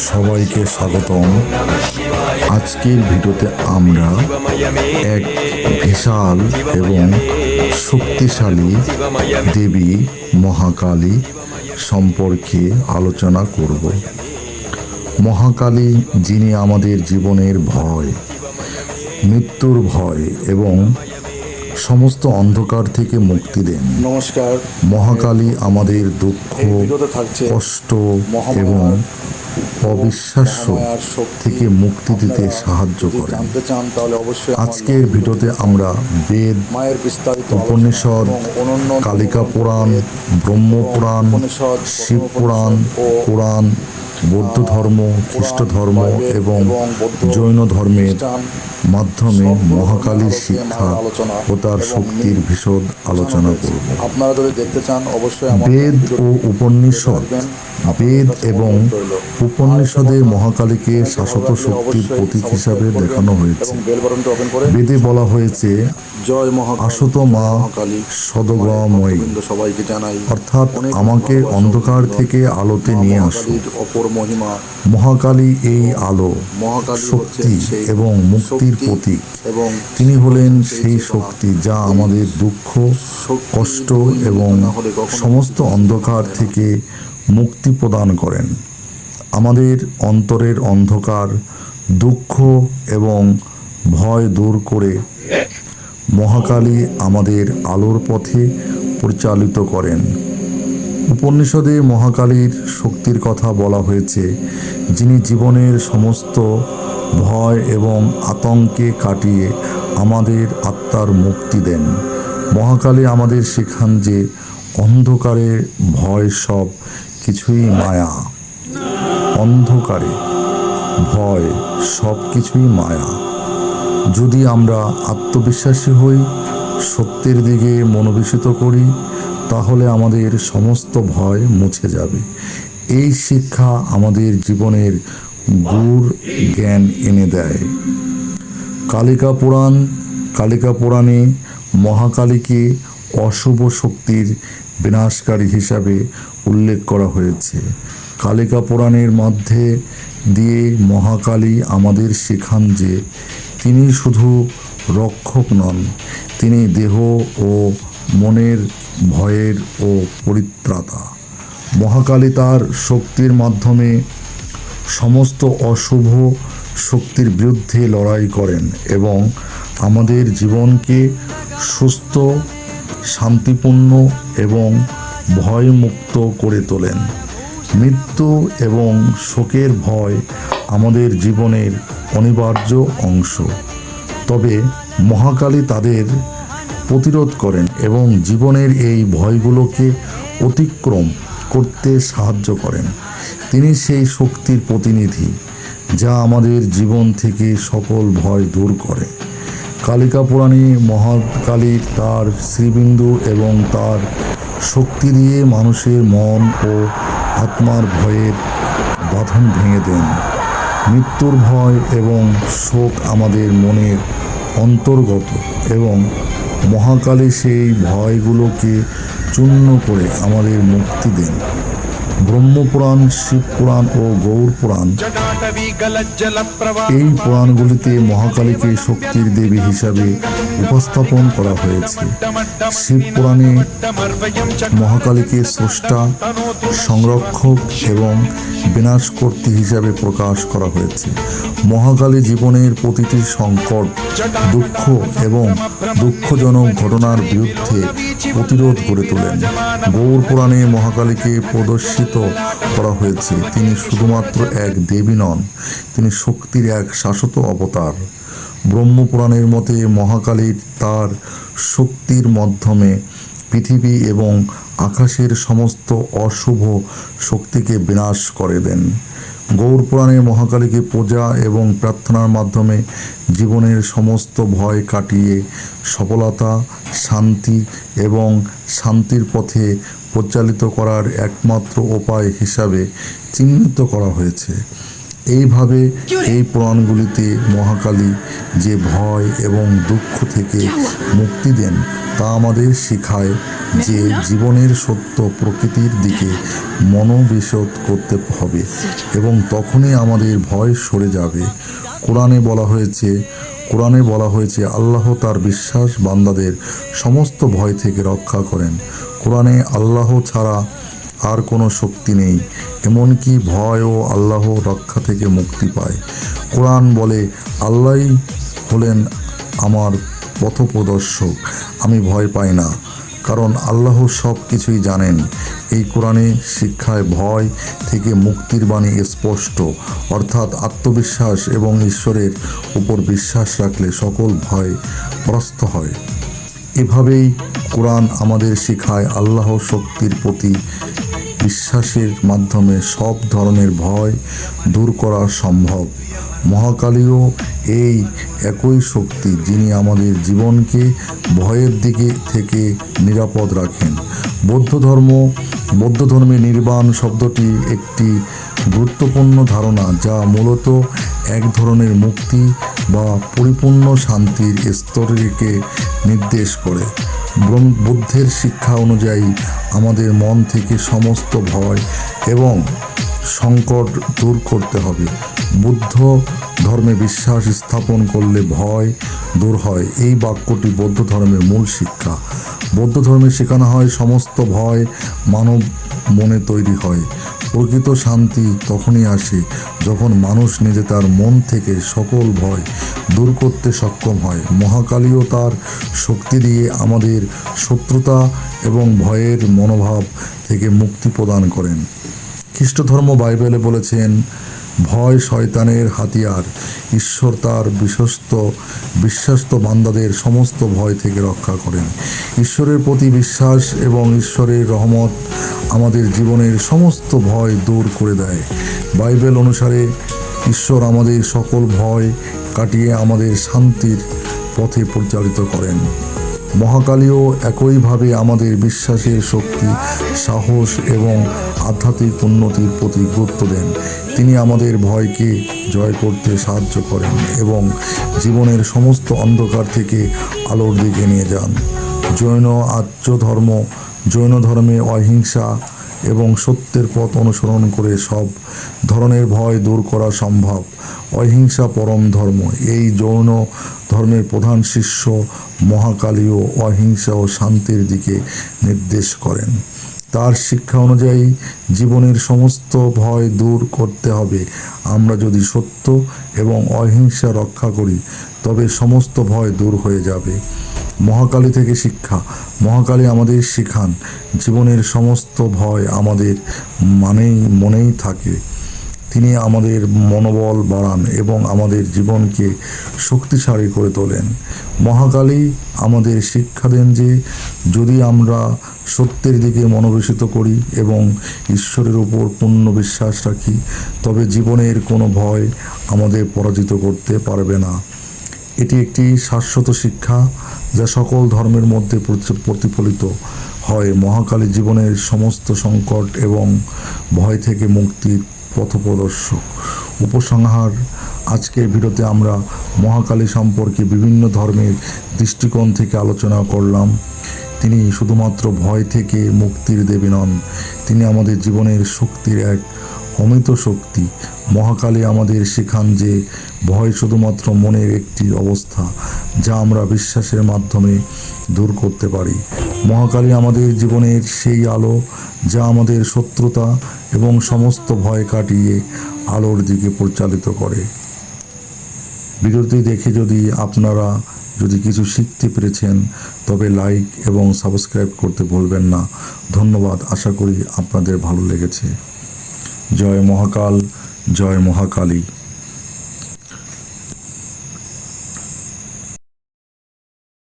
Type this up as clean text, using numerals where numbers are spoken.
সবাইকে স্বাগতম। আজকের ভিডিওতে আমরা এক বিশাল এবং শক্তিশালী দেবী মহাকালী সম্পর্কে আলোচনা করব। মহাকালী, যিনি আমাদের জীবনের ভয়, মৃত্যুর ভয় এবং সমস্ত অন্ধকার থেকে মুক্তি দেন। নমস্কার। মহাকালী আমাদের দুঃখ, কষ্ট এবং অবিশ্বাস্য থেকে মুক্তি দিতে সাহায্য করেন। আজকের ভিডিওতে আমরা বেদ, উপনিষদ, কালিকা পুরাণ, ব্রহ্ম পুরাণ, শিব পুরাণ, কোরআন, বৌদ্ধ ধর্ম, খ্রিস্ট ধর্ম এবং জৈন ধর্মের মাধ্যমে মহাকালীর শিক্ষা ও তার শক্তির বিশদ আলোচনা করব। আপনারা যদি দেখতে চান অবশ্যই বেদ ও উপনিষদ। বেদ এবং উপনিষদে মহাকালীকে শাশ্বত শক্তির প্রতীক হিসাবে দেখানো হয়েছে। বেদে বলা হয়েছে, জয় আসত মা সদগময়ী, সবাইকে জানাই, অর্থাৎ আমাকে অন্ধকার থেকে আলোতে নিয়ে আসো। অপর মহিমা। মহাকালী এই আলো, শক্তি এবং মুক্তির প্রতীক। এবং তিনি হলেন সেই শক্তি যা আমাদের দুঃখ, কষ্ট এবং সমস্ত অন্ধকার থেকে মুক্তি প্রদান করেন। আমাদের অন্তরের অন্ধকার, দুঃখ এবং ভয় দূর করে মহাকালী আমাদের আলোর পথে পরিচালিত করেন। উপনিষদে মহাকালীর শক্তির কথা বলা হয়েছে, যিনি জীবনের সমস্ত ভয় এবং আতঙ্কে কাটিয়ে আমাদের আত্মার মুক্তি দেন। মহাকালী আমাদের শেখান যে অন্ধকারে ভয় সব কিছুই মায়া। অন্ধকারে ভয় সব কিছুই মায়া। যদি আমরা আত্মবিশ্বাসী হই, সত্যের দিকে মনোনিবেশ করি, তাহলে আমাদের সমস্ত ভয় মুছে যাবে। এই শিক্ষা আমাদের জীবনের গূঢ় জ্ঞান এনে দেয়। কালিকা পুরাণ। কালিকা পুরাণে মহাকালীকে অশুভ শক্তির বিনাশকারী হিসাবে উল্লেখ করা হয়েছে। কালিকা পুরাণের মধ্যে দিয়ে মহাকালী আমাদের শেখান যে তিনি শুধু রক্ষক নন, তিনি দেহ ও মনের ভয়ের ও পরিত্রাতা। মহাকালী তার শক্তির মাধ্যমে সমস্ত অশুভ শক্তির বিরুদ্ধে লড়াই করেন এবং আমাদের জীবনকে সুস্থ, শান্তিপূর্ণ এবং ভয়মুক্ত করে তোলেন। মৃত্যু এবং শোকের ভয় আমাদের জীবনের অনিবার্য অংশ, তবে মহাকালী তাদের প্রতিরোধ করেন এবং জীবনের এই ভয়গুলোকে অতিক্রম করতে সাহায্য করেন। তিনি সেই শক্তির প্রতিনিধি যা আমাদের জীবন থেকে সকল ভয় দূর করে। কালিকা পুরাণে মহাকালী তার শ্রীবিন্দু এবং তার শক্তি দিয়ে মানুষের মন ও আত্মার ভয়ের বাঁধন ভেঙে দেন। মৃত্যুর ভয় এবং শোক আমাদের মনের অন্তর্গত এবং মহাকালী সেই ভয়গুলোকে চূর্ণ করে আমাদের মুক্তি দেন। ব্রহ্মপুরাণ, শিব পুরাণ ও গৌর পুরাণ, এই পুরাণগুলিতে মহাকালীকে শক্তির দেবী হিসাবে উপস্থাপন করা হয়েছে। শিব পুরাণে মহাকালীকে স্রষ্টা, সংরক্ষক এবং বিনাশকর্ত্রী হিসাবে প্রকাশ করা হয়েছে। মহাকালী জীবনের প্রতিটি সংকট, দুঃখ এবং দুঃখজনক ঘটনার বিরুদ্ধে প্রতিরোধ গড়ে তোলেন। গৌর পুরাণে মহাকালীকে প্রদর্শিত করা হয়েছে, তিনি শুধুমাত্র এক দেবী নন, তিনি শক্তির এক শাশ্বত অবতার। ব্রহ্মপুরাণের মতে মহাকালী তার শক্তির মাধ্যমে পৃথিবী এবং আকাশের সমস্ত অশুভ শক্তিকে বিনাশ করে দেন। গৌর পুরাণে মহাকালীকে পূজা এবং প্রার্থনার মাধ্যমে জীবনের সমস্ত ভয় কাটিয়ে সফলতা, শান্তি এবং শান্তির পথে পরিচালিত করার একমাত্র উপায় হিসাবে চিহ্নিত করা হয়েছে। এইভাবে এই পুরাণগুলিতে মহাকালী যে ভয় এবং দুঃখ থেকে মুক্তি দেন তা আমাদের শেখায় যে জীবনের সত্য প্রকৃতির দিকে মনোবিশদ করতে হবে এবং তখনই আমাদের ভয় সরে যাবে। কোরআনে বলা হয়েছে আল্লাহ তার বিশ্বাস বান্দাদের সমস্ত ভয় থেকে রক্ষা করেন। কোরআনে আল্লাহ ছাড়া আর কোনো শক্তি নেই, এমনকি ভয়ও আল্লাহ রক্ষা থেকে মুক্তি পায়। কোরআন বলে আল্লাহই হলেন আমার পথপ্রদর্শক, আমি ভয় পাই না, কারণ আল্লাহ সব কিছুই জানেন। এই কোরআনে শিক্ষায় ভয় থেকে মুক্তির বাণী স্পষ্ট, অর্থাৎ আত্মবিশ্বাস এবং ঈশ্বরের উপর বিশ্বাস রাখলে সকল ভয় পরাস্ত হয়। এভাবেই কোরআন আমাদের শেখায় আল্লাহ শক্তির প্রতি বিশ্বাসের মাধ্যমে সব ধরনের ভয় দূর করা সম্ভব। মহাকালীও এই একই শক্তি যিনি আমাদের জীবনকে ভয়ের দিকে থেকে নিরাপদ রাখেন। বৌদ্ধ ধর্মে নির্বাণ শব্দটি একটি গুরুত্বপূর্ণ ধারণা যা মূলত এক ধরনের মুক্তি বা পরিপূর্ণ শান্তির স্তরকে নির্দেশ করে। বুদ্ধের শিক্ষা অনুযায়ী আমাদের মন থেকে সমস্ত ভয় এবং সংকট দূর করতে হবে। বুদ্ধ ধর্মে বিশ্বাস স্থাপন করলে ভয় দূর হয়, এই বাক্যটি বৌদ্ধ ধর্মের মূল শিক্ষা। বৌদ্ধ ধর্মে শেখানো হয় সমস্ত ভয় মানব মনে তৈরি হয়। প্রকৃত শান্তি তখনই আসে যখন মানুষ নিজে তার মন থেকে সকল ভয় দূর করতে সক্ষম হয়। মহাকালীও তার শক্তি দিয়ে আমাদের শত্রুতা এবং ভয়ের মনোভাব থেকে মুক্তি প্রদান করেন। খ্রিস্ট ধর্ম বাইবেলে বলেছেন, ভয় শয়তানের হাতিয়ার, ঈশ্বর তার বিশ্বাস্ত বান্দাদের সমস্ত ভয় থেকে রক্ষা করেন। ঈশ্বরের প্রতি বিশ্বাস এবং ঈশ্বরের রহমত আমাদের জীবনের সমস্ত ভয় দূর করে দেয়। বাইবেল অনুসারে ঈশ্বর আমাদের সকল ভয় কাটিয়ে আমাদের শান্তির পথে পরিচালিত করেন। মহাকালীও একইভাবে আমাদের বিশ্বাসের শক্তি, সাহস এবং আধ্যাত্মিক উন্নতির প্রতি গুরুত্ব দেন। তিনি আমাদের ভয়কে জয় করতে সাহায্য করেন এবং জীবনের সমস্ত অন্ধকার থেকে আলোর দিকে নিয়ে যান। জৈন ধর্মে অহিংসা এবং সত্যের পথ অনুসরণ করে সব ধরনের ভয় দূর করা সম্ভব। অহিংসা পরম ধর্ম। এই জৈন ধর্মের প্রধান শিষ্য মহাকালীও অহিংসা ও শান্তির দিকে নির্দেশ করেন। তার শিক্ষা অনুযায়ী জীবনের সমস্ত ভয় দূর করতে হবে। আমরা যদি সত্য এবং অহিংসা রক্ষা করি তবে সমস্ত ভয় দূর হয়ে যাবে। মহাকালী থেকে শিক্ষা। মহাকালী আমাদের শেখান জীবনের সমস্ত ভয় আমাদের মনেই থাকে। তিনি আমাদের মনোবল বাড়ান এবং আমাদের জীবনকে শক্তিশালী করে তোলেন। মহাকালী আমাদের শিক্ষা দেন যে যদি আমরা সত্যের দিকে মনোবেশিত করি এবং ঈশ্বরের উপর পূর্ণ বিশ্বাস রাখি তবে জীবনের কোনো ভয় আমাদের পরাজিত করতে পারবে না। এটি একটি শাশ্বত শিক্ষা যা সকল ধর্মের মধ্যে প্রতিফলিত হয়। মহাকালী জীবনের সমস্ত সংকট এবং ভয় থেকে মুক্তির পথপ্রদর্শক। উপসংহার: আজকের ভিডিওতে আমরা মহাকালী সম্পর্কে বিভিন্ন ধর্মের দৃষ্টিকোণ থেকে আলোচনা করলাম। তিনি শুধুমাত্র ভয় থেকে মুক্তির দেবী নন, তিনি আমাদের জীবনের শক্তির এক অমিত শক্তি। মহাকালী আমাদের শেখান যে ভয় শুধুমাত্র মনের একটি অবস্থা যা আমরা বিশ্বাসের মাধ্যমে দূর করতে পারি। মহাকালী আমাদের জীবনের সেই আলো যা আমাদের শত্রুতা এবং সমস্ত ভয় কাটিয়ে আলোর দিকে পরিচালিত করে। ভিডিওটি দেখে আপনারা যদি কিছু শিখতে পেরেছেন তবে লাইক এবং সাবস্ক্রাইব করতে ভুলবেন না। ধন্যবাদ। আশা করি আপনাদের ভালো লেগেছে। জয় মহাকাল, জয় মহাকালী।